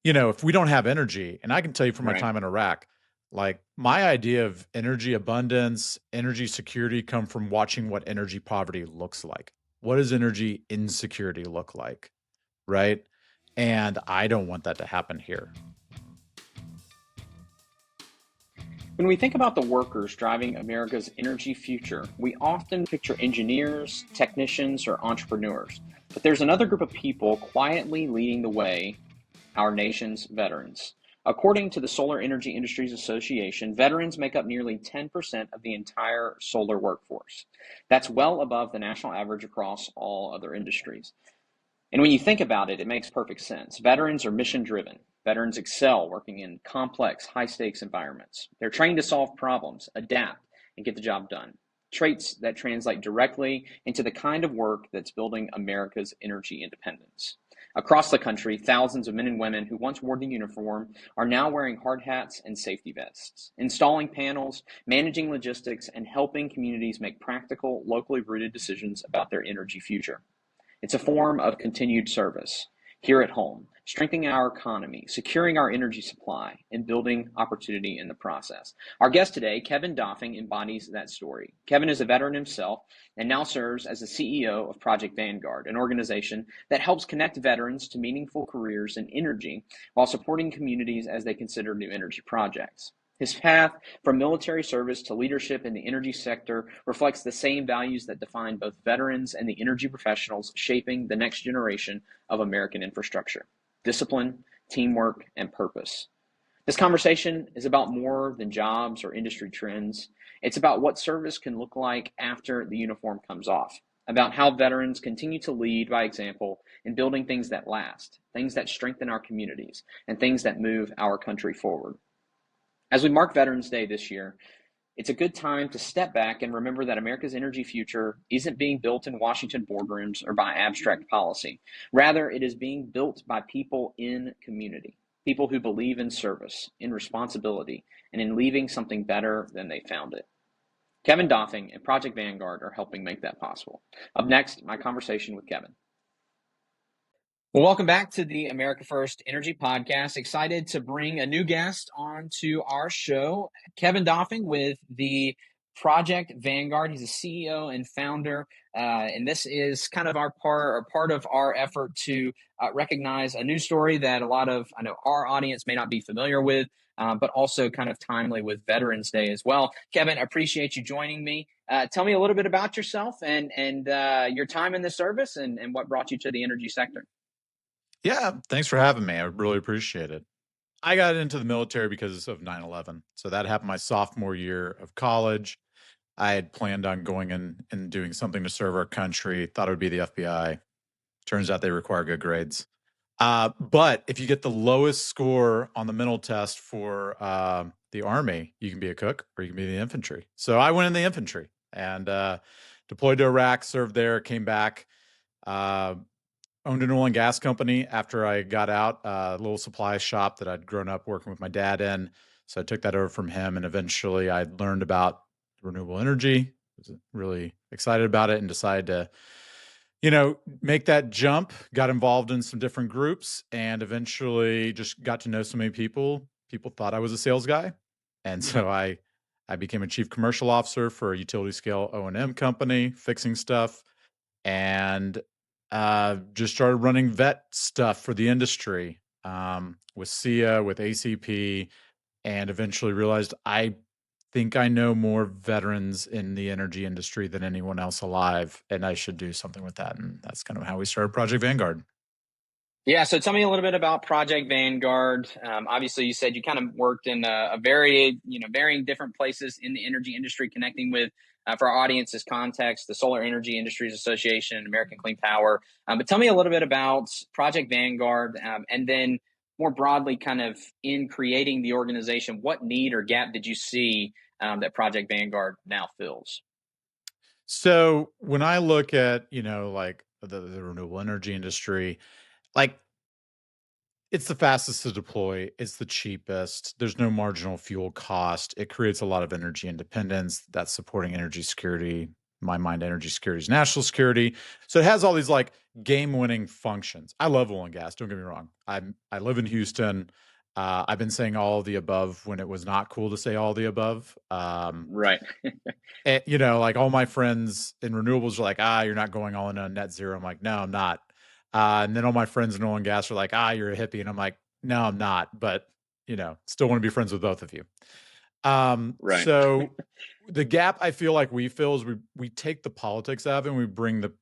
if we don't have energy, and I can tell you from my Right. time in Iraq, like my idea of energy abundance, energy security come from watching what energy poverty looks like. What does energy insecurity look like? Right. And I don't want that to happen here. When we think about the workers driving America's energy future, we often picture engineers, technicians, or entrepreneurs. But there's another group of people quietly leading the way: our nation's veterans. According to the Solar Energy Industries Association, veterans make up nearly 10% of the entire solar workforce. That's well above the national average across all other industries. And when you think about it, it makes perfect sense. Veterans are mission driven. Veterans excel working in complex, high stakes environments. They're trained to solve problems, adapt, and get the job done. Traits that translate directly into the kind of work that's building America's energy independence. Across the country, thousands of men and women who once wore the uniform are now wearing hard hats and safety vests, installing panels, managing logistics, and helping communities make practical, locally rooted decisions about their energy future. It's a form of continued service here at home, strengthening our economy, securing our energy supply, and building opportunity in the process. Our guest today, Kevin Doffing, embodies that story. Kevin is a veteran himself and now serves as the CEO of Project Vanguard, an organization that helps connect veterans to meaningful careers in energy while supporting communities as they consider new energy projects. His path from military service to leadership in the energy sector reflects the same values that define both veterans and the energy professionals shaping the next generation of American infrastructure: discipline, teamwork, and purpose. This conversation is about more than jobs or industry trends. It's about what service can look like after the uniform comes off, about how veterans continue to lead by example in building things that last, things that strengthen our communities, and things that move our country forward. As we mark Veterans Day this year, it's a good time to step back and remember that America's energy future isn't being built in Washington boardrooms or by abstract policy. Rather, it is being built by people in community, people who believe in service, in responsibility, and in leaving something better than they found it. Kevin Doffing and Project Vanguard are helping make that possible. Up next, my conversation with Kevin. Well, welcome back to the America First Energy Podcast. Excited to bring a new guest onto our show, Kevin Doffing with the Project Vanguard. He's a CEO and founder, and this is kind of our part of our effort to recognize a news story that a lot of, I know, our audience may not be familiar with, but also kind of timely with Veterans Day as well. Kevin, I appreciate you joining me. Tell me a little bit about yourself and your time in the service and what brought you to the energy sector. Yeah. Thanks for having me. I really appreciate it. I got into the military because of 9/11. So that happened my sophomore year of college. I had planned on going in and doing something to serve our country, thought it would be the FBI. Turns out they require good grades. But if you get the lowest score on the mental test for the Army, you can be a cook or you can be in the infantry. So I went in the infantry and deployed to Iraq, served there, came back, uh, owned an oil and gas company after I got out, a little supply shop that I'd grown up working with my dad in. So I took that over from him, and eventually I learned about renewable energy, was really excited about it, and decided to make that jump, got involved in some different groups, and eventually just got to know so many people. People thought I was a sales guy. And so I became a chief commercial officer for a utility scale O&M company, fixing stuff, and just started running vet stuff for the industry, with SIA, with ACP, and eventually realized I think I know more veterans in the energy industry than anyone else alive, and I should do something with that. And that's kind of how we started Project Vanguard. Yeah, so tell me a little bit about Project Vanguard. Obviously, you said you kind of worked in a very, varying different places in the energy industry, connecting with, for our audience's context, the Solar Energy Industries Association and American Clean Power. But tell me a little bit about Project Vanguard, and then more broadly, kind of in creating the organization, what need or gap did you see that Project Vanguard now fills? So when I look at, like the renewable energy industry, like it's the fastest to deploy. It's the cheapest. There's no marginal fuel cost. It creates a lot of energy independence that's supporting energy security, in my mind, energy security is national security. So it has all these like game-winning functions. I love oil and gas. Don't get me wrong. I live in Houston. I've been saying all of the above when it was not cool to say all the above. Right. And, you know, like all my friends in renewables are like, you're not going all in on net zero. I'm like, no, I'm not. And then all my friends in oil and gas are like, you're a hippie. And I'm like, no, I'm not. But, you know, still want to be friends with both of you. Right. So the gap I feel like we fill is we take the politics out of it and we bring the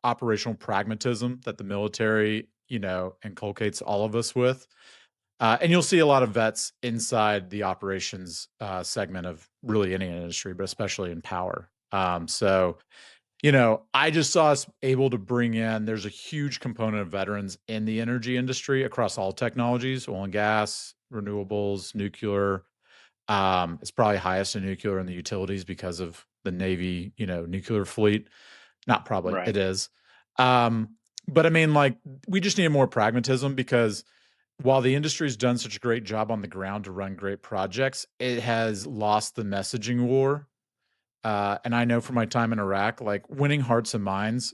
operational pragmatism that the military, you know, inculcates all of us with. And you'll see a lot of vets inside the operations segment of really any industry, but especially in power. So, you know, I just saw us able to bring in, there's a huge component of veterans in the energy industry across all technologies, oil and gas, renewables, nuclear. It's probably highest in nuclear in the utilities because of the Navy, you know, nuclear fleet. Not probably, Right. it is. But I mean, like, we just need more pragmatism because while the industry's done such a great job on the ground to run great projects, it has lost the messaging war. And I know from my time in Iraq, like winning hearts and minds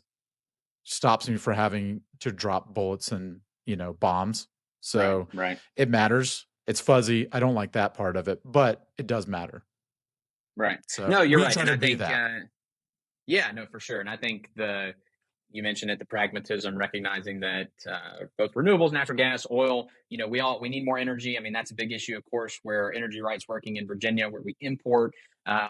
stops me from having to drop bullets and, you know, bombs. Right. So Right. it matters. It's fuzzy. I don't like that part of it, but it does matter. Right. So No, you're we right. try And to I be think, that. yeah, no, for sure. And I think you mentioned it, the pragmatism, recognizing that both renewables, natural gas, oil, we need more energy. I mean, that's a big issue, of course, where energy rights working in Virginia, where we import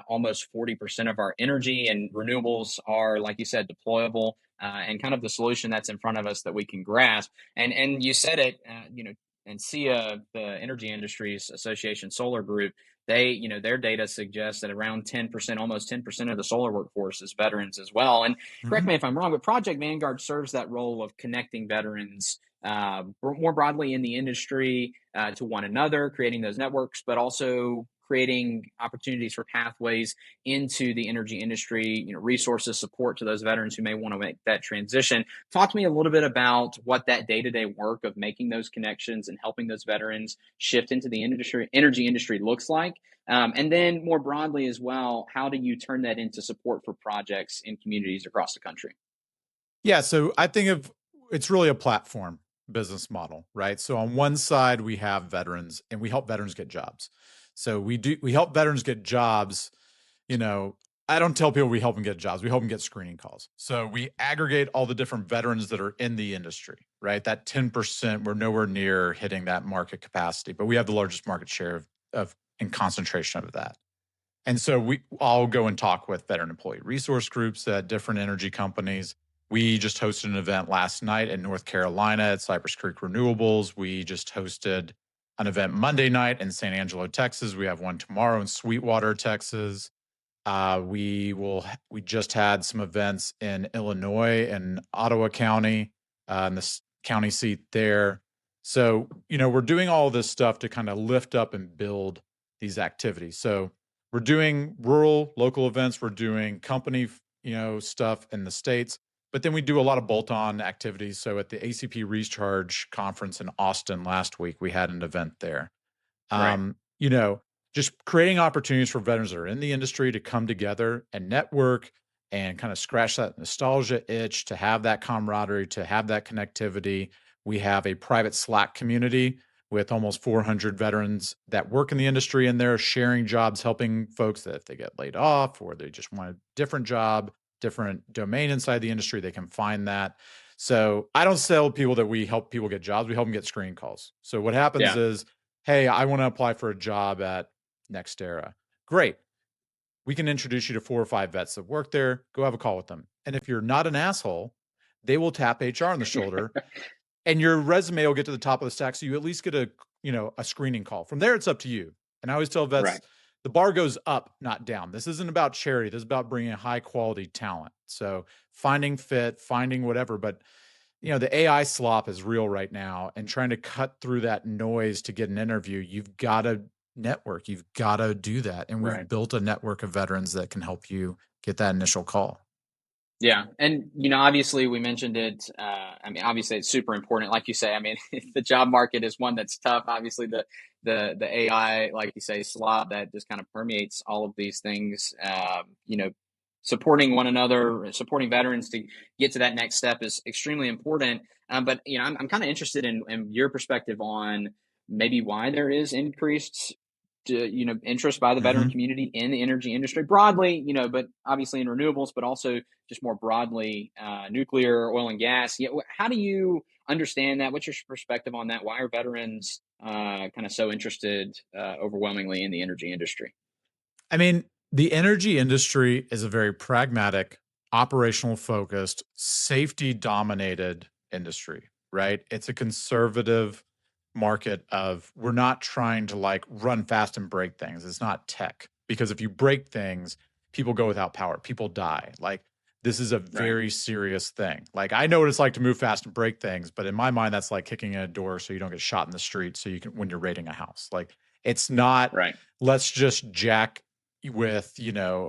almost 40% of our energy, and renewables are, like you said, deployable, and kind of the solution that's in front of us that we can grasp. And you said it, and SEIA, the Energy Industries Association Solar Group, their data suggests that around 10%, almost 10% of the solar workforce is veterans as well. And correct Mhm. me if I'm wrong, but Project Vanguard serves that role of connecting veterans more broadly in the industry to one another, creating those networks, but also creating opportunities for pathways into the energy industry, resources, support to those veterans who may want to make that transition. Talk to me a little bit about what that day-to-day work of making those connections and helping those veterans shift into the energy industry looks like. And then more broadly as well, how do you turn that into support for projects in communities across the country? Yeah, so I think of it's really a platform business model, right? So on one side we have veterans and we help veterans get jobs. So we help veterans get jobs, you know, I don't tell people we help them get jobs. We help them get screening calls. So we aggregate all the different veterans that are in the industry, right? That 10%, we're nowhere near hitting that market capacity, but we have the largest market share of and concentration of that. And so we all go and talk with veteran employee resource groups at different energy companies. We just hosted an event last night in North Carolina at Cypress Creek Renewables. We just hosted an event Monday night in San Angelo, Texas. We have one tomorrow in Sweetwater, Texas. We just had some events in Illinois and Ottawa County, in the county seat there. So, you know, we're doing all this stuff to kind of lift up and build these activities. So we're doing rural, local events. We're doing company, you know, stuff in the States, but then we do a lot of bolt-on activities. So at the ACP Recharge conference in Austin last week, we had an event there. Right. You know, just creating opportunities for veterans that are in the industry to come together and network and kind of scratch that nostalgia itch, to have that camaraderie, to have that connectivity. We have a private Slack community with almost 400 veterans that work in the industry, and they're sharing jobs, helping folks that if they get laid off or they just want a different job, different domain inside the industry, they can find that. So I don't tell people that we help people get jobs. We help them get screening calls. So what happens Yeah. is, hey, I want to apply for a job at Nextera. Great. We can introduce you to 4 or 5 vets that work there. Go have a call with them. And if you're not an asshole, they will tap HR on the shoulder and your resume will get to the top of the stack. So you at least get a screening call. From there, it's up to you. And I always tell vets, Right. the bar goes up, not down. This isn't about charity. This is about bringing high quality talent. So finding fit, finding whatever, but the AI slop is real right now, and trying to cut through that noise to get an interview, you've got to network. You've got to do that. And we've Right. built a network of veterans that can help you get that initial call. Yeah, and obviously we mentioned it. I mean, obviously it's super important, like you say. I mean, the job market is one that's tough. Obviously, the AI, like you say, slot that just kind of permeates all of these things. supporting one another, supporting veterans to get to that next step is extremely important. But I'm kind of interested in your perspective on maybe why there is increased interest by the veteran Mhm. community in the energy industry broadly, but obviously in renewables, but also just more broadly, nuclear, oil and gas. How do you understand that? What's your perspective on that? Why are veterans kind of so interested overwhelmingly in the energy industry? I mean, the energy industry is a very pragmatic, operational focused, safety dominated industry, right? It's a conservative market of we're not trying to like run fast and break things. It's not tech because if you break things, people go without power, people die. Like this is a Right. very serious thing. Like I know what it's like to move fast and break things, but in my mind that's like kicking in a door so you don't get shot in the street so you can when you're raiding a house. Like it's not Right. let's just jack with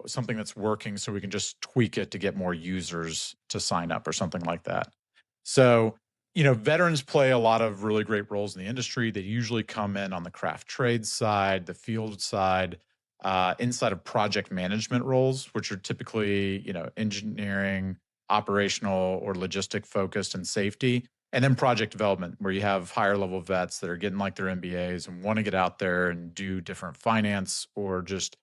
something that's working so we can just tweak it to get more users to sign up or something like that. So veterans play a lot of really great roles in the industry. They usually come in on the craft trade side, the field side, inside of project management roles, which are typically engineering, operational or logistic focused, and safety. And then project development, where you have higher level vets that are getting like their MBAs and want to get out there and do different finance or just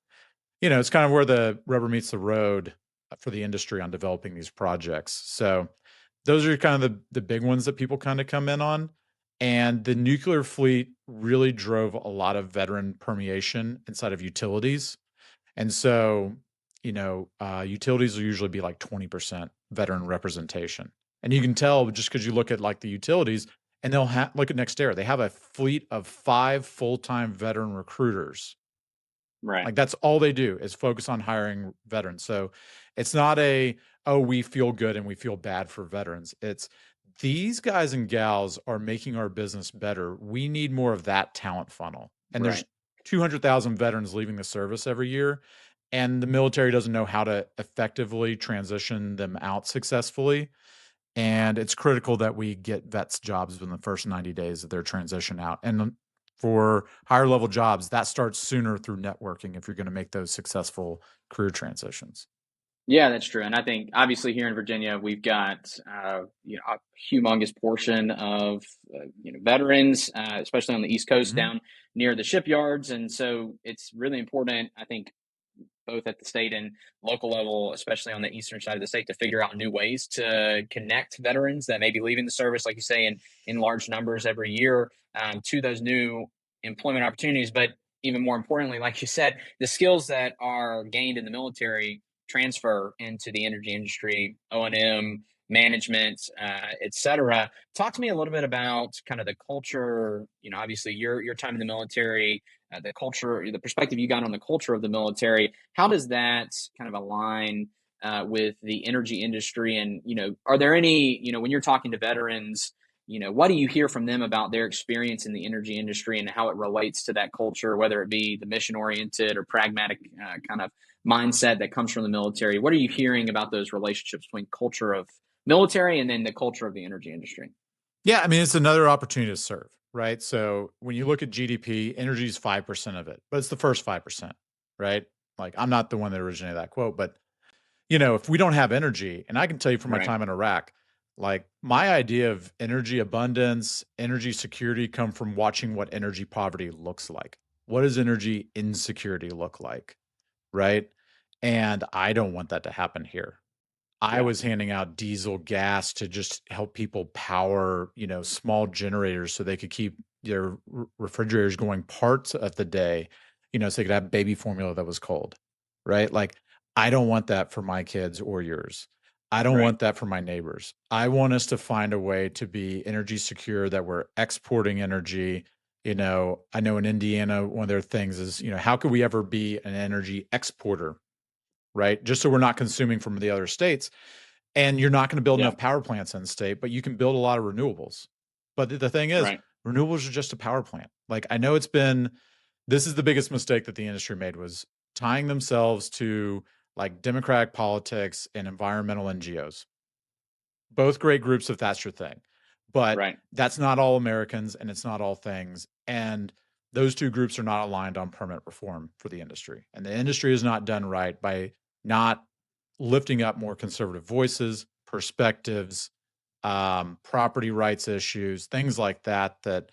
it's kind of where the rubber meets the road for the industry on developing these projects. So those are kind of the big ones that people kind of come in on. And the nuclear fleet really drove a lot of veteran permeation inside of utilities. And so, utilities will usually be like 20% veteran representation. And you can tell just because you look at like the utilities and look at NextEra, they have a fleet of 5 full-time veteran recruiters. Right. Like that's all they do is focus on hiring veterans. So it's not oh, we feel good and we feel bad for veterans. It's these guys and gals are making our business better. We need more of that talent funnel. And there's Right. 200,000 veterans leaving the service every year. And the military doesn't know how to effectively transition them out successfully. And it's critical that we get vets jobs within the first 90 days of their transition out. And for higher level jobs, that starts sooner through networking if you're going to make those successful career transitions. Yeah, that's true. And I think obviously here in Virginia, we've got a humongous portion of veterans, especially on the East Coast, Hmm. down near the shipyards, and so it's really important. I think both at the state and local level, especially on the eastern side of the state, to figure out new ways to connect veterans that may be leaving the service, like you say, in large numbers every year, to those new employment opportunities. But even more importantly, like you said, the skills that are gained in the military transfer into the energy industry, O&M, management, etc. Talk to me a little bit about kind of the culture. Obviously your time in the military, the culture, the perspective you got on the culture of the military. How does that kind of align with the energy industry? And are there any, when you're talking to veterans, what do you hear from them about their experience in the energy industry and how it relates to that culture, whether it be the mission oriented or pragmatic kind of mindset that comes from the military? What are you hearing about those relationships between culture of military and then the culture of the energy industry? Yeah, I mean, it's another opportunity to serve, right? So when you look at GDP, energy is 5% of it, but it's the first 5%, right? Like I'm not the one that originated that quote, but if we don't have energy, and I can tell you from my Right. time in Iraq, like my idea of energy abundance, energy security come from watching what energy poverty looks like. What does energy insecurity look like? Right. And I don't want that to happen here. I Yeah. was handing out diesel gas to just help people power, small generators so they could keep their refrigerators going parts of the day, so they could have baby formula that was cold, right? Like, I don't want that for my kids or yours. I don't Right. want that for my neighbors. I want us to find a way to be energy secure that we're exporting energy. I know in Indiana, one of their things is, how could we ever be an energy exporter, right? Just so we're not consuming from the other states. And you're not going to build Yeah. enough power plants in the state, but you can build a lot of renewables. But the thing is, Right. renewables are just a power plant. Like I know this is the biggest mistake that the industry made was tying themselves to like democratic politics and environmental NGOs. Both great groups if that's your thing. But Right. that's not all Americans and it's not all things. And those two groups are not aligned on permanent reform for the industry. And the industry is not done right by not lifting up more conservative voices, perspectives, property rights issues, things like that that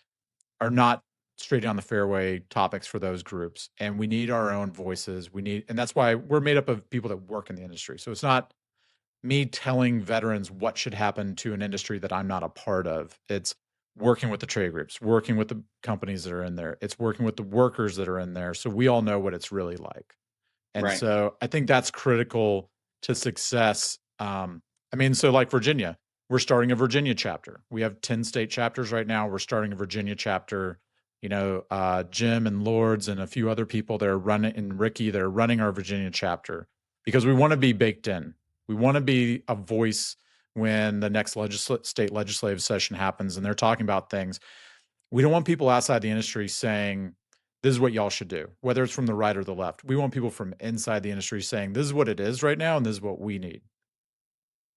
are not straight down the fairway topics for those groups. And we need our own voices. And that's why we're made up of people that work in the industry. So it's not me telling veterans what should happen to an industry that I'm not a part of. It's working with the trade groups, working with the companies that are in there. It's working with the workers that are in there. So we all know what it's really like. And Right. so I think that's critical to success. So like Virginia, we're starting a Virginia chapter. We have 10 state chapters right now. We're starting a Virginia chapter. Jim and Lords and a few other people that are running, and Ricky, that are running our Virginia chapter, because we want to be baked in. We want to be a voice when the next state legislative session happens and they're talking about things. We don't want people outside the industry saying, this is what y'all should do, whether it's from the right or the left. We want people from inside the industry saying, this is what it is right now, and this is what we need.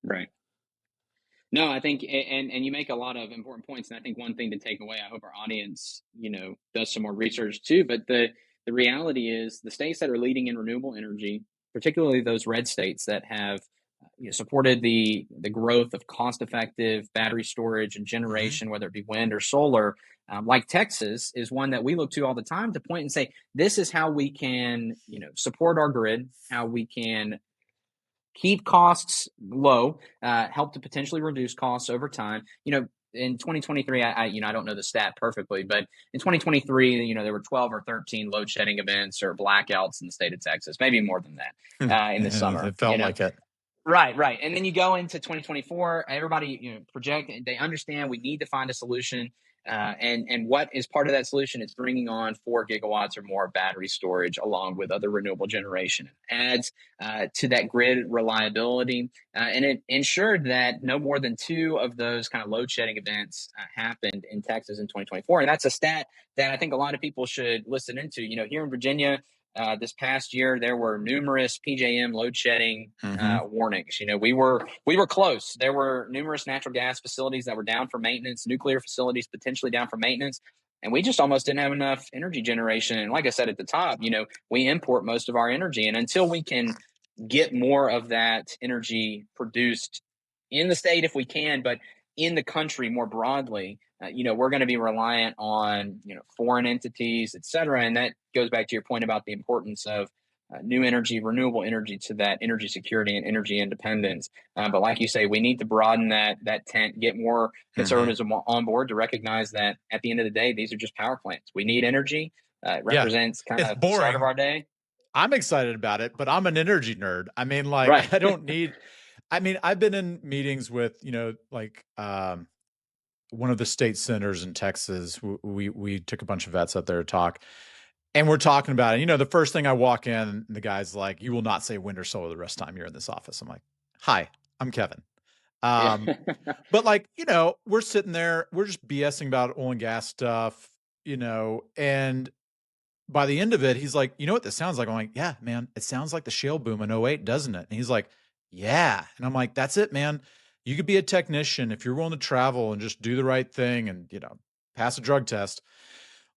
Right. No, I think, and you make a lot of important points, and I think one thing to take away, I hope our audience, does some more research too. But the reality is, the states that are leading in renewable energy, particularly those red states that have supported the growth of cost-effective battery storage and Mm-hmm. generation, whether it be wind or solar, like Texas, is one that we look to all the time to point and say, this is how we can, support our grid, how we can keep costs low, help to potentially reduce costs over time. In 2023, I don't know the stat perfectly, but in 2023, there were 12 or 13 load shedding events or blackouts in the state of Texas, maybe more than that, in the summer. It felt like it. Right, right. And then you go into 2024, everybody, project, they understand we need to find a solution. And what is part of that solution is bringing on 4 gigawatts or more battery storage along with other renewable generation. It adds to that grid reliability. And it ensured that no more than 2 of those kind of load shedding events happened in Texas in 2024. And that's a stat that I think a lot of people should listen into. Here in Virginia, this past year, there were numerous PJM load shedding Mm-hmm. warnings. We were close. There were numerous natural gas facilities that were down for maintenance, nuclear facilities potentially down for maintenance, and we just almost didn't have enough energy generation. And like I said at the top, we import most of our energy, and until we can get more of that energy produced in the state, if we can, but in the country more broadly, we're going to be reliant on foreign entities, et cetera. And that goes back to your point about the importance of new energy, renewable energy, to that energy security and energy independence. But like you say, we need to broaden that tent, get more Mm-hmm. conservatism on board to recognize that at the end of the day, these are just power plants. We need energy. It Yeah. represents kind It's of the start of boring. our day. I'm excited about it, but I'm an energy nerd. Right. I don't need, I've been in meetings with, one of the state senators in Texas. We took a bunch of vets up there to talk, and we're talking about it. The first thing I walk in, the guy's like, "You will not say wind or solar the rest of the time you're in this office." I'm like, "Hi, I'm Kevin." Yeah. Um, but we're sitting there, we're just BSing about oil and gas stuff, and by the end of it, he's like, "You know what this sounds like?" I'm like, "Yeah, man, it sounds like the shale boom in '08, doesn't it?" And he's like, "Yeah." And I'm like, "That's it, man. You could be a technician if you're willing to travel and just do the right thing and, pass a drug test.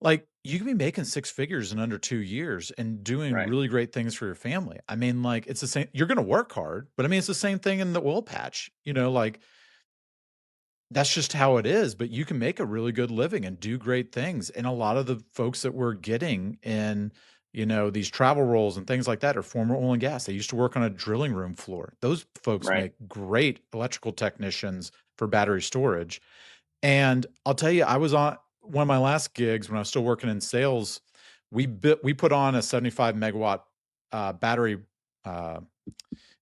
Like, you can be making 6 figures in under 2 years and doing Right. really great things for your family." It's the same. You're going to work hard, but it's the same thing in the oil patch, that's just how it is, but you can make a really good living and do great things. And a lot of the folks that we're getting in, these travel roles and things like that are former oil and gas. They used to work on a drilling room floor. Those folks Right. make great electrical technicians for battery storage. And I'll tell you, I was on one of my last gigs when I was still working in sales. We put on a 75 megawatt battery uh,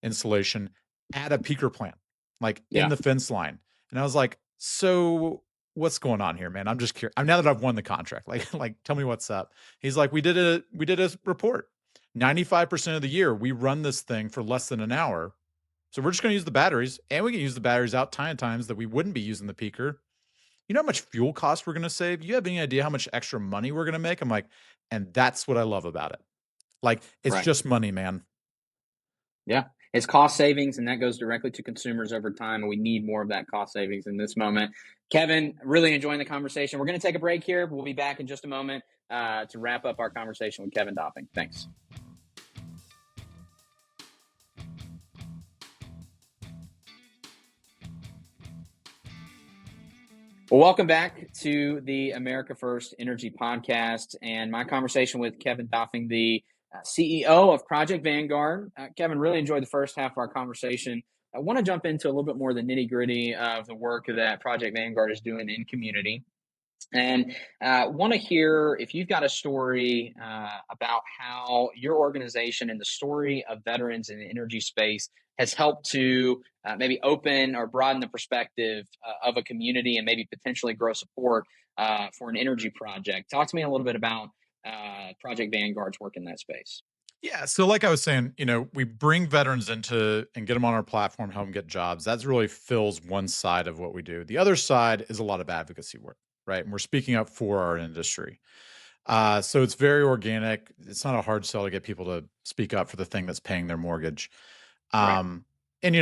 installation at a peaker plant, like in Yeah. the fence line. And I was like, "So what's going on here, man? I'm just curious. Now that I've won the contract, like tell me what's up." He's like, we did a report. 95% of the year we run this thing for less than an hour. So we're just going to use the batteries, and we can use the batteries out times that we wouldn't be using the peaker. You know how much fuel costs we're going to save? You have any idea how much extra money we're going to make? I'm like, and that's what I love about it. Like, it's Right. just money, man. Yeah. It's cost savings, and that goes directly to consumers over time. And we need more of that cost savings in this moment. Kevin, really enjoying the conversation. We're going to take a break here. We'll be back in just a moment to wrap up our conversation with Kevin Doffing. Thanks. Well, welcome back to the America First Energy Podcast and my conversation with Kevin Doffing, the CEO of Project Vanguard. Kevin, really enjoyed the first half of our conversation. I want to jump into a little bit more of the nitty gritty of the work that Project Vanguard is doing in community. And want to hear if you've got a story about how your organization and the story of veterans in the energy space has helped to maybe open or broaden the perspective of a community and maybe potentially grow support for an energy project. Talk to me a little bit about Project Vanguard's work in that space. Yeah. So, like I was saying, we bring veterans into and get them on our platform, help them get jobs. That's really fills one side of what we do. The other side is a lot of advocacy work, right? And we're speaking up for our industry. So it's very organic. It's not a hard sell to get people to speak up for the thing that's paying their mortgage. Right, Um, and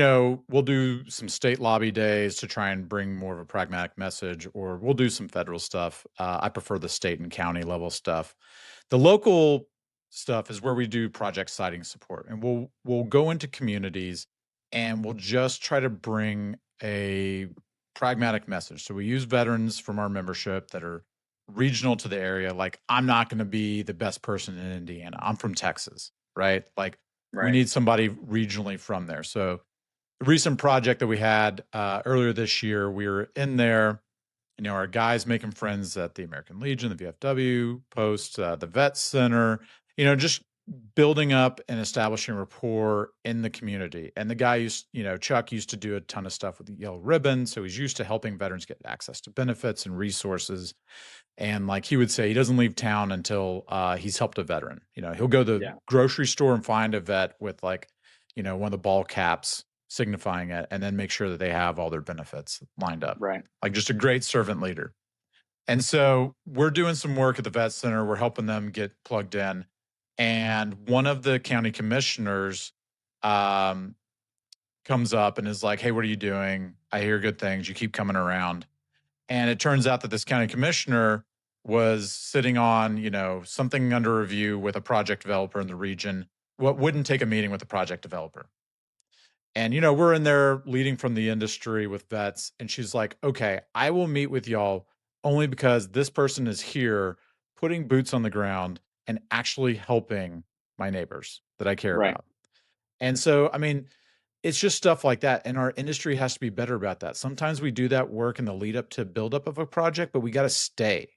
we'll do some state lobby days to try and bring more of a pragmatic message, or we'll do some federal stuff. I prefer the state and county level stuff. The local stuff is where we do project siting support, and we'll go into communities and we'll just try to bring a pragmatic message. So we use veterans from our membership that are regional to the area. Like, I'm not going to be the best person in Indiana. I'm from Texas, right? Like, we right, need somebody regionally from there. So the recent project that we had earlier this year, we were in there. Our guys making friends at the American Legion, the VFW post, the Vet Center. Just building up and establishing rapport in the community. And the guy Chuck used to do a ton of stuff with the Yellow Ribbon, so he's used to helping veterans get access to benefits and resources. And like he would say, he doesn't leave town until he's helped a veteran. He'll go to the yeah, grocery store and find a vet with one of the ball caps signifying it, and then make sure that they have all their benefits lined up. right, Like, just a great servant leader. And so we're doing some work at the vet center. We're helping them get plugged in. And one of the county commissioners um, comes up and is like, "Hey, what are you doing? I hear good things. You keep coming around." And it turns out that this county commissioner was sitting on, something under review with a project developer in the region. What wouldn't take a meeting with a project developer. And, we're in there leading from the industry with vets. And she's like, "Okay, I will meet with y'all only because this person is here putting boots on the ground and actually helping my neighbors that I care right, about." And so, I mean, it's just stuff like that. And our industry has to be better about that. Sometimes we do that work in the lead up to build up of a project, but we got to stay.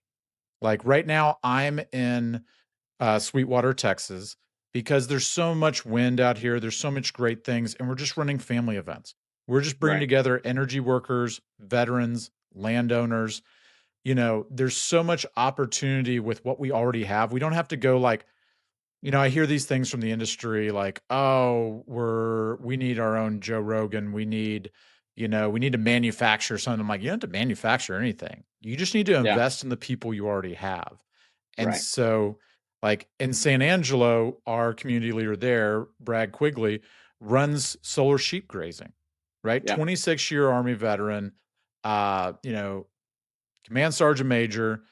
Like right now, I'm in Sweetwater, Texas, because there's so much wind out here. There's so much great things, and we're just running family events. We're just bringing right, together energy workers, veterans, landowners. There's so much opportunity with what we already have. We don't have to go like, I hear these things from the industry like, "Oh, we need our own Joe Rogan. We need to manufacture something." I'm like, "You don't have to manufacture anything. You just need to yeah, invest in the people you already have." And right, so, like in San Angelo, our community leader there, Brad Quigley, runs solar sheep grazing, right? yeah, 26-year Army veteran, command sergeant major.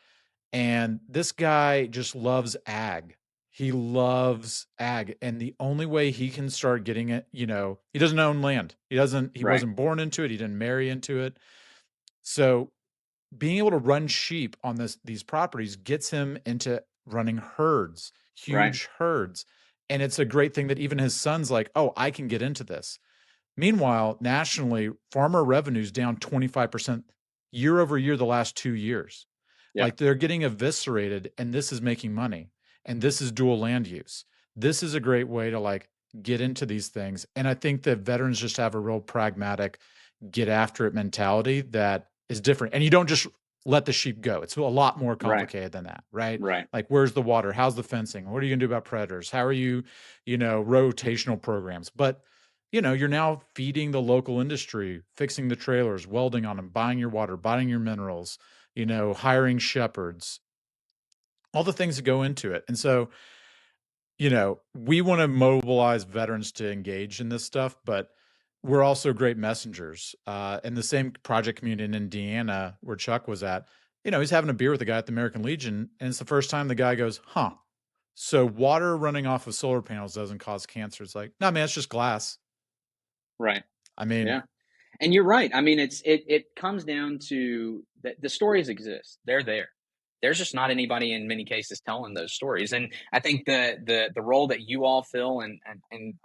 And this guy just loves ag. He loves ag. And the only way he can start getting it, he doesn't own land. He right, wasn't born into it. He didn't marry into it. So being able to run sheep on these properties gets him into running herds, right, huge herds. And it's a great thing that even his son's like, "Oh, I can get into this." Meanwhile, nationally, farmer revenue's down 25% year over year the last 2 years. yeah, Like, they're getting eviscerated, and this is making money, and this is dual land use. This is a great way to like get into these things. And I think that veterans just have a real pragmatic, get after it mentality that is different. And you don't just let the sheep go. It's a lot more right, complicated than that, right? right, Like, where's the water? How's the fencing? What are you going to do about predators? How are you, rotational programs? But you're now feeding the local industry, fixing the trailers, welding on them, buying your water, buying your minerals, hiring shepherds, all the things that go into it. And so, we want to mobilize veterans to engage in this stuff, but we're also great messengers. In the same project community in Indiana where Chuck was at, he's having a beer with a guy at the American Legion, and it's the first time the guy goes, "Huh. So water running off of solar panels doesn't cause cancer." It's like, "No, man, it's just glass." right. I mean, Yeah. And you're right. I mean, it comes down to the stories exist. They're there. There's just not anybody in many cases telling those stories. And I think the role that you all fill, and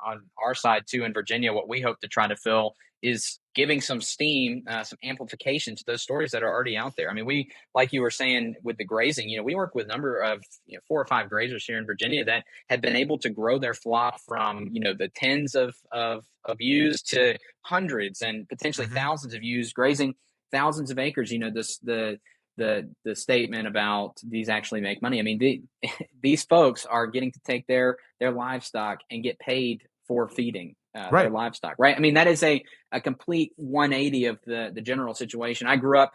on our side too in Virginia, what we hope to try to fill is giving some steam, some amplification to those stories that are already out there. I mean, we, like you were saying with the grazing, we work with a number of 4 or 5 grazers here in Virginia that have been able to grow their flock from the tens of ewes to hundreds and potentially Hmm. thousands of ewes grazing thousands of acres. This the statement about these actually make money. I mean, these folks are getting to take their livestock and get paid for feeding their Right. livestock, right? I mean, that is a complete 180 of the general situation. I grew up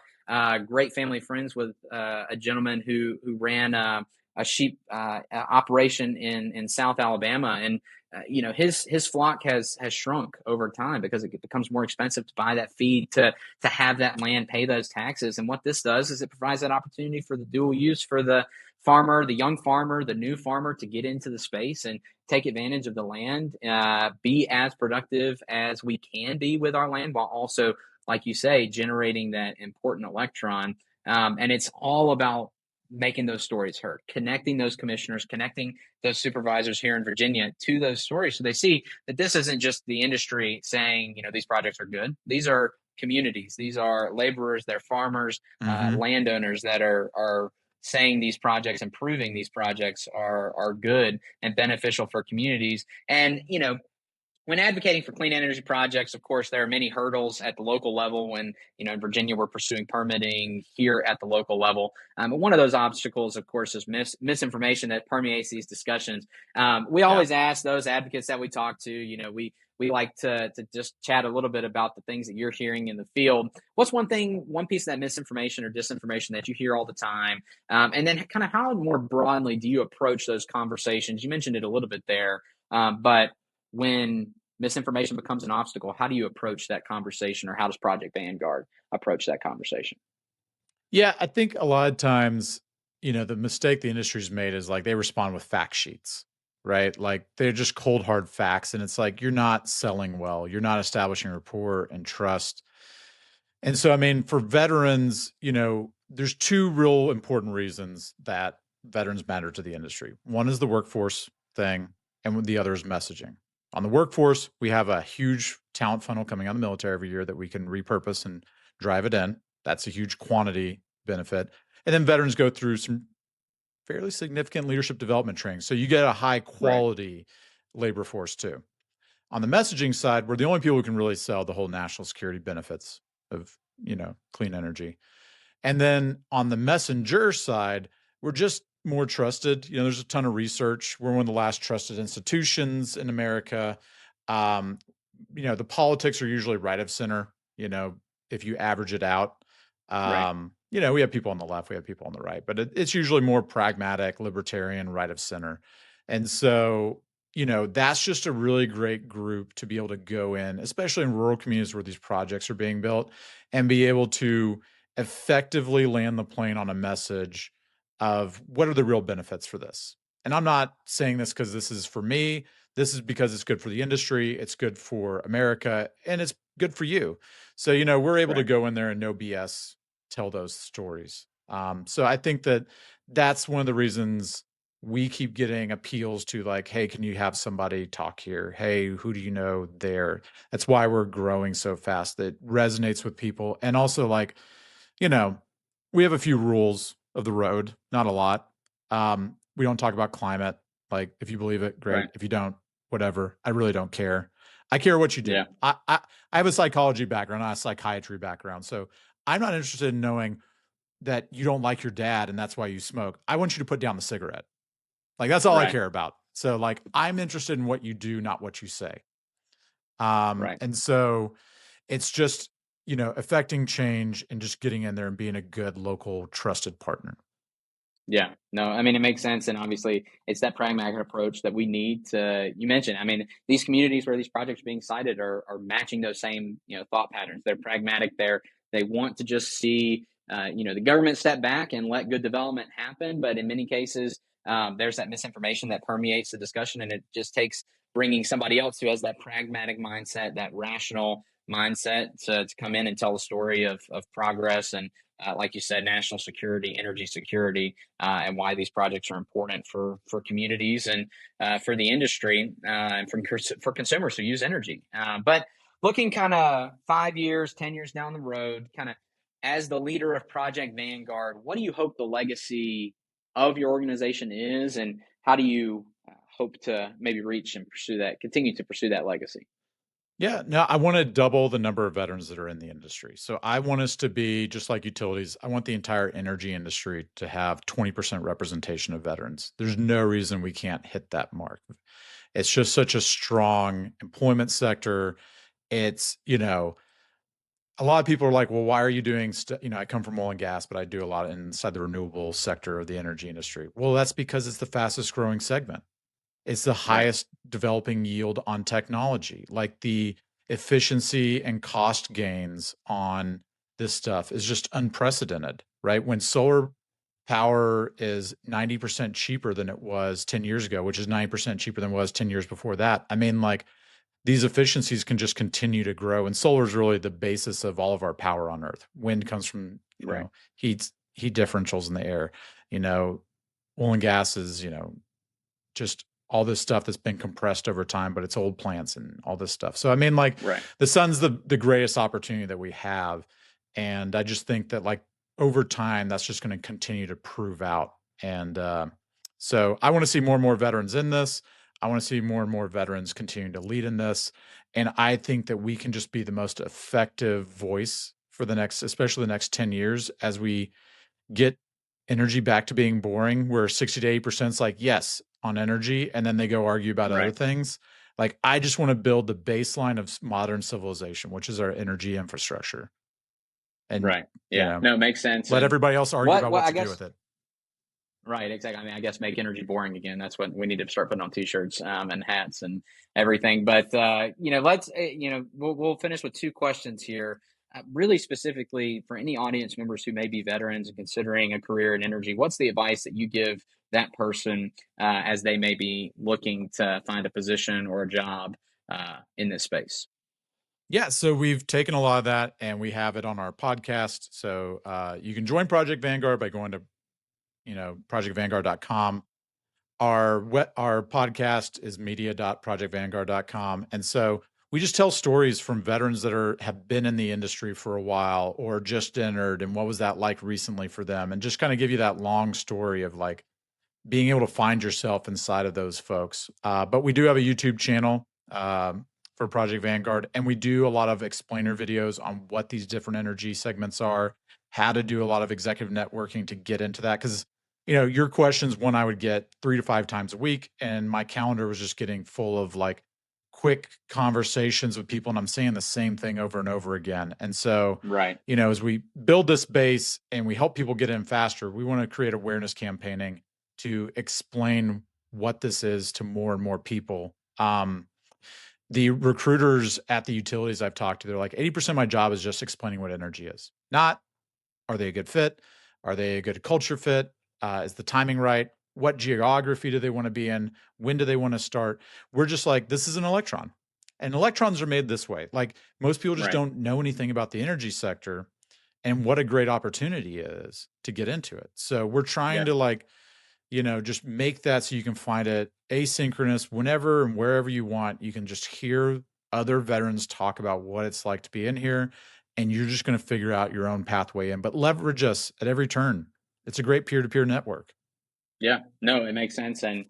great family friends with a gentleman who ran a sheep operation in South Alabama, and his flock has shrunk over time because it becomes more expensive to buy that feed, to have that land, pay those taxes. And what this does is it provides that opportunity for the dual use for the farmer, the young farmer, the new farmer, to get into the space and take advantage of the land, be as productive as we can be with our land, while also, like you say, generating that important electron. And it's all about making those stories heard, connecting those commissioners, connecting those supervisors here in Virginia to those stories, so they see that this isn't just the industry saying, these projects are good. These are communities. These are laborers, they're farmers, Hmm. landowners that are saying these projects, improving these projects are good and beneficial for communities. And when advocating for clean energy projects, of course, there are many hurdles at the local level. When, in Virginia, we're pursuing permitting here at the local level. But one of those obstacles, of course, is misinformation that permeates these discussions. We Yeah. always ask those advocates that we talk to, we like to just chat a little bit about the things that you're hearing in the field. What's one piece of that misinformation or disinformation that you hear all the time? And then kind of how more broadly do you approach those conversations? You mentioned it a little bit there, but when misinformation becomes an obstacle, how do you approach that conversation, or how does Project Vanguard approach that conversation? Yeah, I think a lot of times, the mistake the industry's made is like they respond with fact sheets, right? Like they're just cold hard facts. And it's like you're not selling well, you're not establishing rapport and trust. And so, I mean, for veterans, there's two real important reasons that veterans matter to the industry. One is the workforce thing, and the other is messaging. On the workforce, we have a huge talent funnel coming out of the military every year that we can repurpose and drive it in. That's a huge quantity benefit. And then veterans go through some fairly significant leadership development training. So you get a high Right. quality labor force too. On the messaging side, we're the only people who can really sell the whole national security benefits of, clean energy. And then on the messenger side, we're just more trusted. There's a ton of research. We're one of the last trusted institutions in America. Um, the politics are usually right of center, if you average it out. Right. We have people on the left, we have people on the right, but it's usually more pragmatic, libertarian, right of center. And so, that's just a really great group to be able to go in, especially in rural communities where these projects are being built, and be able to effectively land the plane on a message of what are the real benefits for this. And I'm not saying this because this is for me. This is because it's good for the industry, it's good for America, and it's good for you. So, we're able to Right. go in there and no BS tell those stories. So I think that that's one of the reasons we keep getting appeals to like, hey, can you have somebody talk here? Hey, who do you know there? That's why we're growing so fast. That resonates with people. And also like, you know, we have a few rules of the road, not a lot. We don't talk about climate. Like, if you believe it, great. Right. If you don't, whatever. I really don't care. I care what you do. Yeah. I have a psychology background, not a psychiatry background. So I'm not interested in knowing that you don't like your dad and that's why you smoke. I want you to put down the cigarette. Like, that's all I Right. care about. So, like, I'm interested in what you do, not what you say. Right. And so it's just, affecting change and just getting in there and being a good local trusted partner. Yeah, no, I mean, it makes sense. And obviously, it's that pragmatic approach that we need to, you mentioned. I mean, these communities where these projects are being cited are matching those same, thought patterns. They're pragmatic. They want to just see, the government step back and let good development happen. But in many cases, there's that misinformation that permeates the discussion. And it just takes bringing somebody else who has that pragmatic mindset, that rational mindset to come in and tell a story of progress and like you said, national security, energy security, and why these projects are important for communities and for the industry and for consumers who use energy. But looking kind of 5 years, 10 years down the road, kind of as the leader of Project Vanguard, what do you hope the legacy of your organization is, and how do you hope to maybe reach and pursue that, continue to pursue that legacy? Yeah, no, I want to double the number of veterans that are in the industry. So I want us to be just like utilities. I want the entire energy industry to have 20% representation of veterans. There's no reason we can't hit that mark. It's just such a strong employment sector. It's, a lot of people are like, well, why are you doing, I come from oil and gas, but I do a lot inside the renewable sector of the energy industry. Well, that's because it's the fastest growing segment. It's the Right, highest developing yield on technology. Like the efficiency and cost gains on this stuff is just unprecedented, right? When solar power is 90% cheaper than it was 10 years ago, which is 90% cheaper than it was 10 years before that. I mean, like these efficiencies can just continue to grow. And solar is really the basis of all of our power on Earth. Wind comes from, right, heat differentials in the air. You know, oil and gas is, just all this stuff that's been compressed over time, but it's old plants and all this stuff. So I mean, like right, the sun's the greatest opportunity that we have. And I just think that like over time, that's just going to continue to prove out. And so I want to see more and more veterans in this. I want to see more and more veterans continuing to lead in this. And I think that we can just be the most effective voice for the next, especially the next 10 years as we get energy back to being boring, where 60 to 80% is like, yes, on energy, and then they go argue about other right, things. Like, I just want to build the baseline of modern civilization, which is our energy infrastructure. And, right. Yeah, no, it makes sense. let And everybody else argue about what what I to do guess with it. right, exactly. I mean, I guess make energy boring again. That's what we need to start putting on t-shirts and hats and everything. But let's we'll finish with two questions here. Really specifically for any audience members who may be veterans and considering a career in energy, what's the advice that you give that person as they may be looking to find a position or a job in this space? Yeah, so we've taken a lot of that and we have it on our podcast. So you can join Project Vanguard by going to, projectvanguard.com. Our podcast is media.projectvanguard.com. And so we just tell stories from veterans that have been in the industry for a while or just entered, and what was that like recently for them, and just kind of give you that long story of like being able to find yourself inside of those folks. But we do have a YouTube channel for Project Vanguard, and we do a lot of explainer videos on what these different energy segments are, how to do a lot of executive networking to get into that. Because your questions, one I would get 3 to 5 times a week, and my calendar was just getting full of like quick conversations with people, and I'm saying the same thing over and over again. And so, Right. as we build this base and we help people get in faster, we want to create awareness campaigning to explain what this is to more and more people. The recruiters at the utilities I've talked to, they're like, 80% of my job is just explaining what energy is. Not, are they a good fit? Are they a good culture fit? Is the timing right? What geography do they want to be in? When do they want to start? We're just like, this is an electron. And electrons are made this way. Like most people just Right. don't know anything about the energy sector and what a great opportunity it is to get into it. So we're trying Yeah. to like, just make that so you can find it asynchronous whenever and wherever you want. You can just hear other veterans talk about what it's like to be in here, and you're just going to figure out your own pathway in, but leverage us at every turn. It's a great peer-to-peer network. Yeah, no, it makes sense, and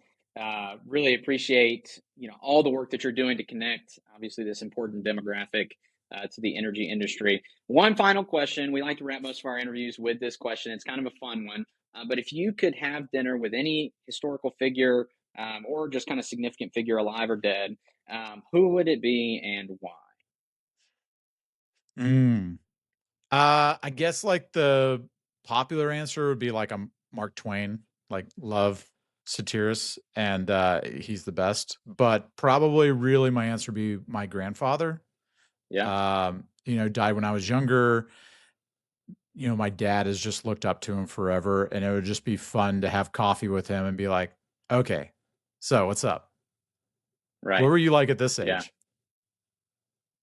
really appreciate all the work that you're doing to connect, obviously, this important demographic to the energy industry. One final question: we like to wrap most of our interviews with this question. It's kind of a fun one, but if you could have dinner with any historical figure or just kind of significant figure, alive or dead, who would it be and why? Mm. I guess like the popular answer would be like a Mark Twain, like love satirists, and he's the best. But probably really my answer would be my grandfather. Yeah, Died when I was younger. My dad has just looked up to him forever, and it would just be fun to have coffee with him and be like, okay, so what's up? What right. were you like at this Yeah, age?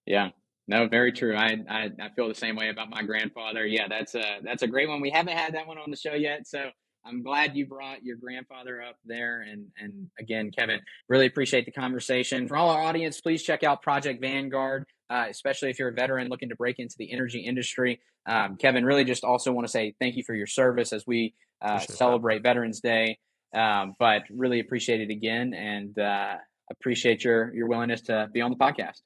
yeah. No, very true. I feel the same way about my grandfather. Yeah, that's a great one. We haven't had that one on the show yet, so I'm glad you brought your grandfather up there. And again, Kevin, really appreciate the conversation. For all our audience, please check out Project Vanguard, especially if you're a veteran looking to break into the energy industry. Kevin, really just also want to say thank you for your service as we Appreciate that. celebrate Veterans Day. But really appreciate it again, and appreciate your willingness to be on the podcast.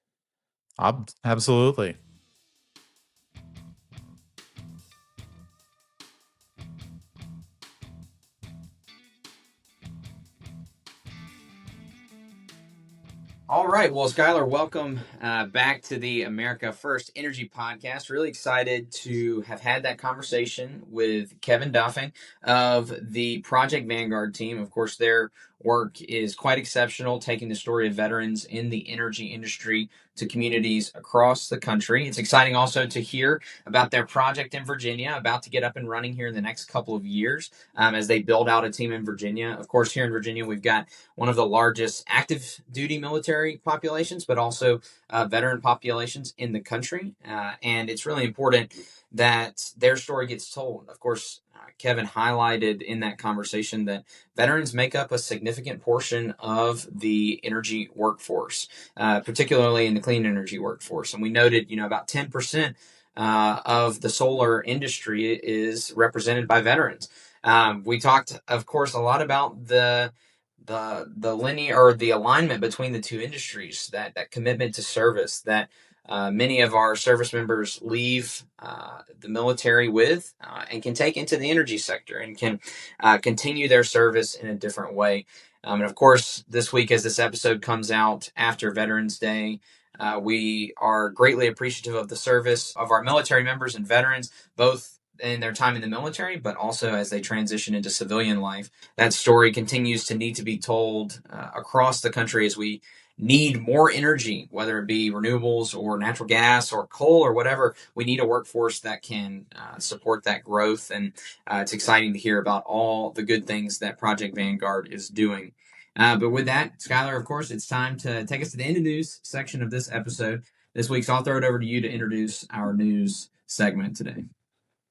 Absolutely. All right. Well, Skyler, welcome back to the America First Energy Podcast. Really excited to have had that conversation with Kevin Doffing of the Project Vanguard team. Of course, their work is quite exceptional, taking the story of veterans in the energy industry to communities across the country. It's exciting also to hear about their project in Virginia, about to get up and running here in the next couple of years as they build out a team in Virginia. Of course, here in Virginia, we've got one of the largest active duty military populations, but also veteran populations in the country. And it's really important that their story gets told. Of course, Kevin highlighted in that conversation that veterans make up a significant portion of the energy workforce, particularly in the clean energy workforce. And we noted, about 10% of the solar industry is represented by veterans. We talked, of course, a lot about the linear or the alignment between the two industries, that commitment to service that many of our service members leave the military with and can take into the energy sector and can continue their service in a different way. And of course, this week, as this episode comes out after Veterans Day, we are greatly appreciative of the service of our military members and veterans, both in their time in the military, but also as they transition into civilian life. That story continues to need to be told across the country as we need more energy, whether it be renewables or natural gas or coal or whatever. We need a workforce that can support that growth. And it's exciting to hear about all the good things that Project Vanguard is doing. But with that, Skyler, of course, it's time to take us to the end of the news section of this episode this week. So I'll throw it over to you to introduce our news segment today.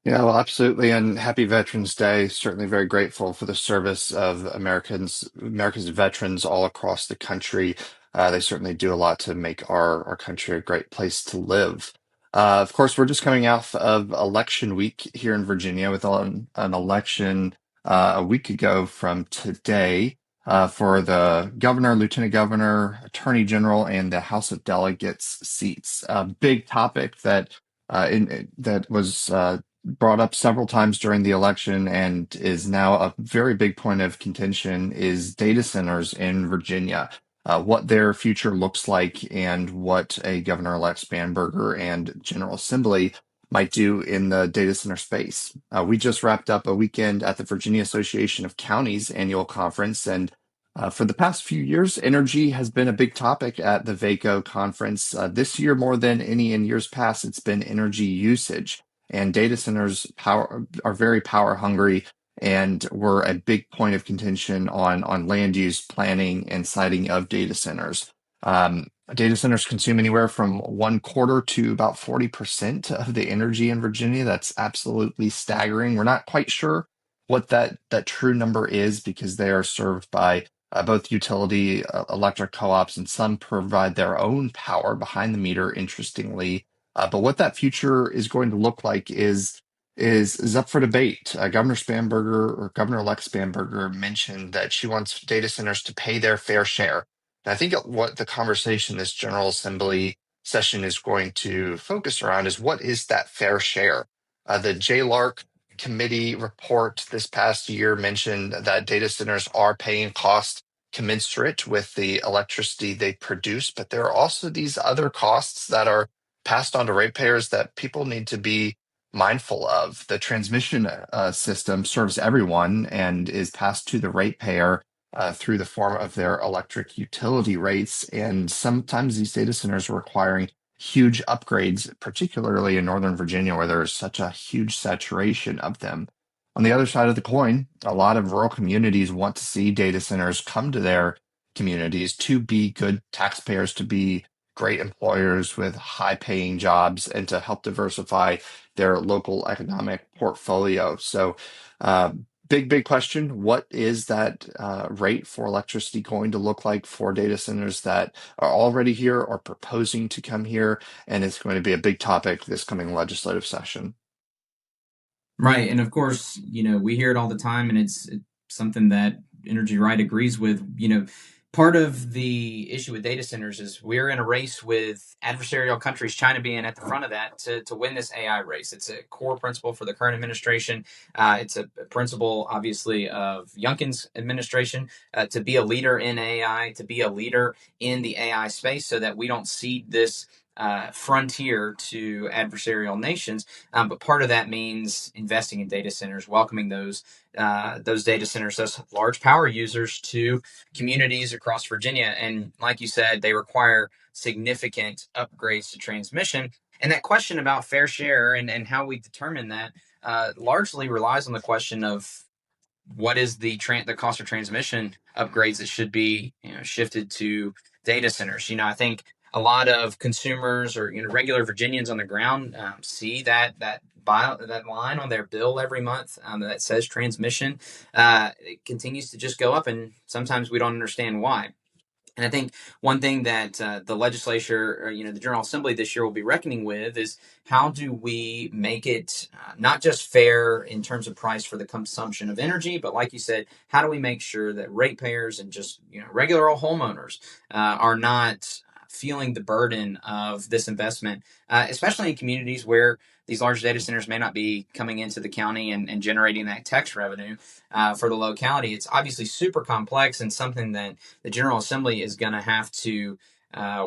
Yeah, well, absolutely. And happy Veterans Day. Certainly very grateful for the service of America's veterans all across the country. They certainly do a lot to make our country a great place to live. Of course, we're just coming out of election week here in Virginia with an election a week ago from today for the governor, lieutenant governor, attorney general, and the House of Delegates seats. A big topic that was brought up several times during the election and is now a very big point of contention is data centers in Virginia, what their future looks like and what a Governor-elect Spanberger and General Assembly might do in the data center space. We just wrapped up a weekend at the Virginia Association of Counties annual conference, and for the past few years, energy has been a big topic at the VACO conference. This year, more than any in years past, it's been energy usage. And data centers are very power hungry and were a big point of contention on land use planning and siting of data centers. Data centers consume anywhere from 1/4 to about 40% of the energy in Virginia. That's absolutely staggering. We're not quite sure what that true number is because they are served by both utility electric co-ops, and some provide their own power behind the meter, interestingly. But what that future is going to look like is up for debate. Governor-elect Spanberger mentioned that she wants data centers to pay their fair share. And I think what the conversation this General Assembly session is going to focus around is what is that fair share? The JLARC committee report this past year mentioned that data centers are paying costs commensurate with the electricity they produce, but there are also these other costs that are passed on to ratepayers that people need to be mindful of. The transmission system serves everyone and is passed to the ratepayer through the form of their electric utility rates. And sometimes these data centers are requiring huge upgrades, particularly in Northern Virginia, where there is such a huge saturation of them. On the other side of the coin, a lot of rural communities want to see data centers come to their communities to be good taxpayers, to be great employers with high-paying jobs and to help diversify their local economic portfolio. So, uh, big question. What is that rate for electricity going to look like for data centers that are already here or proposing to come here? And it's going to be a big topic this coming legislative session. Right. And of course, we hear it all the time, and it's something that Energy Right agrees with. Part of the issue with data centers is we're in a race with adversarial countries, China being at the front of that, to win this AI race. It's a core principle for the current administration. It's a principle, obviously, of Youngkin's administration to be a leader in AI, to be a leader in the AI space so that we don't cede this frontier to adversarial nations. But part of that means investing in data centers, welcoming those data centers, those large power users, to communities across Virginia. And like you said, they require significant upgrades to transmission. And that question about fair share and how we determine that largely relies on the question of what is the cost of transmission upgrades that should be shifted to data centers. I think a lot of consumers or regular Virginians on the ground see that line on their bill every month that says transmission. It continues to just go up, and sometimes we don't understand why. And I think one thing that the legislature, or, the General Assembly this year will be reckoning with is how do we make it not just fair in terms of price for the consumption of energy, but like you said, how do we make sure that ratepayers and just regular old homeowners are not feeling the burden of this investment, especially in communities where these large data centers may not be coming into the county and generating that tax revenue for the locality. It's obviously super complex and something that the General Assembly is going to have to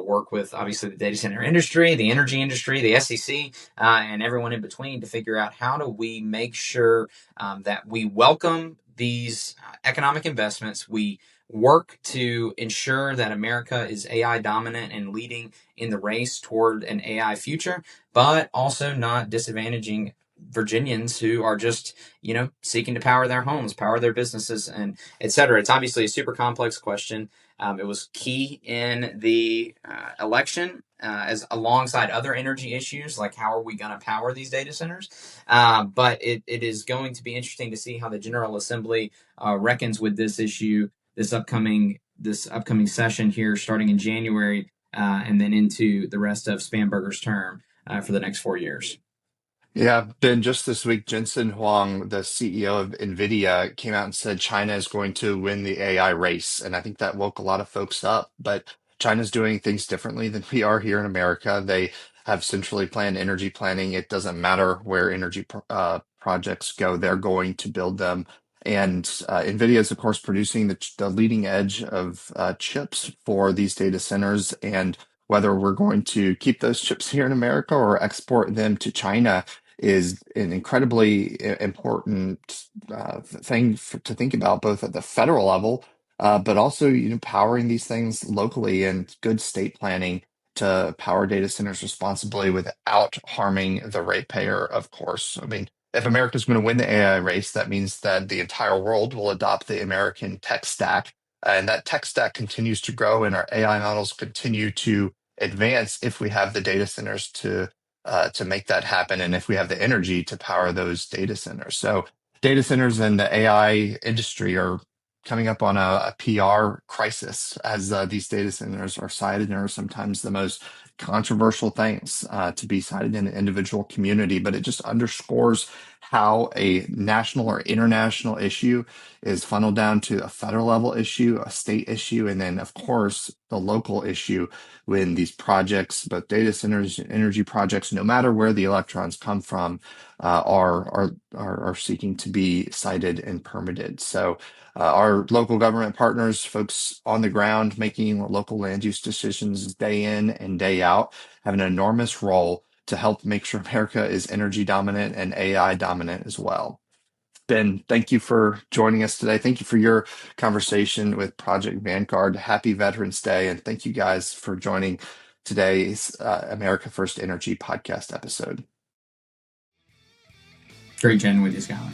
work with, obviously, the data center industry, the energy industry, the SEC, and everyone in between to figure out how do we make sure that we welcome these economic investments. We work to ensure that America is AI dominant and leading in the race toward an AI future, but also not disadvantaging Virginians who are just, seeking to power their homes, power their businesses, and et cetera. It's obviously a super complex question. It was key in the election as alongside other energy issues, like how are we going to power these data centers? But it is going to be interesting to see how the General Assembly reckons with this issue this upcoming session here, starting in January, and then into the rest of Spanberger's term for the next 4 years. Yeah, Ben, just this week, Jensen Huang, the CEO of NVIDIA, came out and said China is going to win the AI race. And I think that woke a lot of folks up. But China's doing things differently than we are here in America. They have centrally planned energy planning. It doesn't matter where energy projects go, they're going to build them. And NVIDIA is, of course, producing the leading edge of chips for these data centers. And whether we're going to keep those chips here in America or export them to China is an incredibly important thing to think about, both at the federal level, but also powering these things locally and good state planning to power data centers responsibly without harming the ratepayer, of course. I mean, if America's going to win the AI race, that means that the entire world will adopt the American tech stack. And that tech stack continues to grow, and our AI models continue to advance if we have the data centers to make that happen, and if we have the energy to power those data centers. So data centers and the AI industry are coming up on a PR crisis as these data centers are cited and are sometimes the most controversial things to be cited in an individual community. But it just underscores how a national or international issue is funneled down to a federal level issue, a state issue, and then, of course, the local issue when these projects, both data centers, energy projects, no matter where the electrons come from, are seeking to be cited and permitted. So our local government partners, folks on the ground making local land use decisions day in and day out, have an enormous role to help make sure America is energy dominant and AI dominant as well. Ben, thank you for joining us today. Thank you for your conversation with Project Vanguard. Happy Veterans Day, and thank you guys for joining today's America First Energy podcast episode. Great chatting with you, Skyler.